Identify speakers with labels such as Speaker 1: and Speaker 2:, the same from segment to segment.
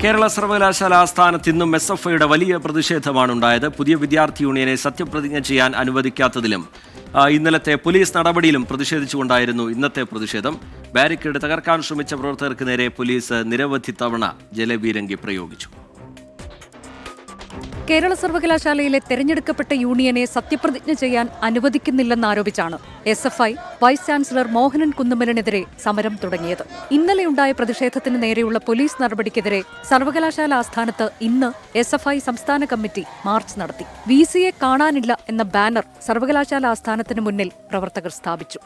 Speaker 1: കേരള സർവകലാശാല ആസ്ഥാനത്ത് ഇന്നും SFIയുടെ വലിയ പ്രതിഷേധമാണുണ്ടായത്. പുതിയ വിദ്യാർത്ഥി യൂണിയനെ സത്യപ്രതിജ്ഞ ചെയ്യാൻ അനുവദിക്കാത്തതിലും ഇന്നലത്തെ പോലീസ് നടപടിയിലും പ്രതിഷേധിച്ചുകൊണ്ടായിരുന്നു ഇന്നത്തെ പ്രതിഷേധം. ബാരിക്കേഡ് തകർക്കാൻ ശ്രമിച്ച പ്രവർത്തകർക്ക് നേരെ പോലീസ് നിരവധി തവണ ജലപീരങ്കി പ്രയോഗിച്ചു.
Speaker 2: കേരള സർവകലാശാലയിലെ തെരഞ്ഞെടുക്കപ്പെട്ട യൂണിയനെ സത്യപ്രതിജ്ഞ ചെയ്യാൻ അനുവദിക്കുന്നില്ലെന്നാരോപിച്ചാണ് SFI വൈസ് ചാൻസലർ മോഹനൻ കുന്നുമ്മലിനെതിരെ സമരം തുടങ്ങിയത്. ഇന്നലെയുണ്ടായ പ്രതിഷേധത്തിന് നേരെയുള്ള പോലീസ് നടപടിക്കെതിരെ സർവകലാശാല ആസ്ഥാനത്ത് ഇന്ന് SFI സംസ്ഥാന കമ്മിറ്റി മാർച്ച് നടത്തി. VCയെ കാണാനില്ല എന്ന ബാനർ സർവകലാശാല ആസ്ഥാനത്തിന് മുന്നിൽ പ്രവർത്തകർ സ്ഥാപിച്ചു.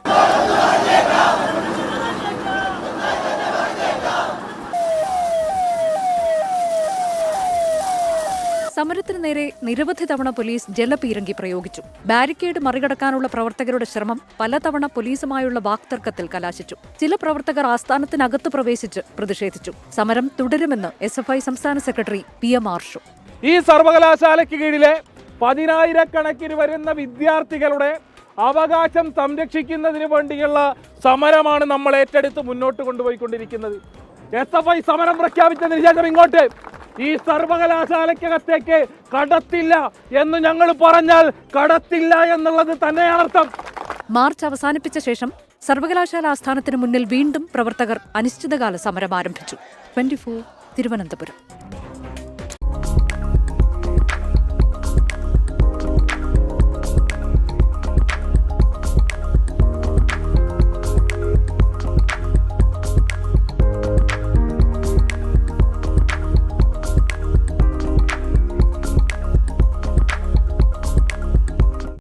Speaker 2: സമരത്തിന് നേരെ നിരവധി തവണ പോലീസ് ജലപീരങ്കി പ്രയോഗിച്ചു. ബാരിക്കേഡ് മറികടക്കാനുള്ള പ്രവർത്തകരുടെ ശ്രമം പലതവണ പോലീസുമായുള്ള വാക്തർക്കത്തിൽ കലാശിച്ചു. ചില പ്രവർത്തകർ ആസ്ഥാനത്തിനകത്ത് പ്രവേശിച്ച് പ്രതിഷേധിച്ചു. സമരം തുടരുമെന്ന് SFI സംസ്ഥാന സെക്രട്ടറി PM ആർഷു.
Speaker 3: ഈ സർവകലാശാലയ്ക്ക് കീഴിലെ 10,000-കണക്കിന് വരുന്ന വിദ്യാർത്ഥികളുടെ അവകാശം സംരക്ഷിക്കുന്നതിന് വേണ്ടിയുള്ള സമരമാണ് നമ്മൾ ഏറ്റെടുത്ത് മുന്നോട്ട് കൊണ്ടുപോയിക്കൊണ്ടിരിക്കുന്നത്. SFI സമരം പ്രഖ്യാപിച്ചതിന് ശേഷം ഇങ്ങോട്ട് ഈ സർവകലാശാലയ്ക്കകത്തേക്ക് കടത്തില്ല എന്ന് ഞങ്ങൾ പറഞ്ഞാൽ കടത്തില്ല എന്നുള്ളത് തന്നെയാണ് അർത്ഥം.
Speaker 2: മാർച്ച് അവസാനിപ്പിച്ച ശേഷം സർവകലാശാല ആസ്ഥാനത്തിന് മുന്നിൽ വീണ്ടും പ്രവർത്തകർ അനിശ്ചിതകാല സമരം ആരംഭിച്ചു. 24 തിരുവനന്തപുരം.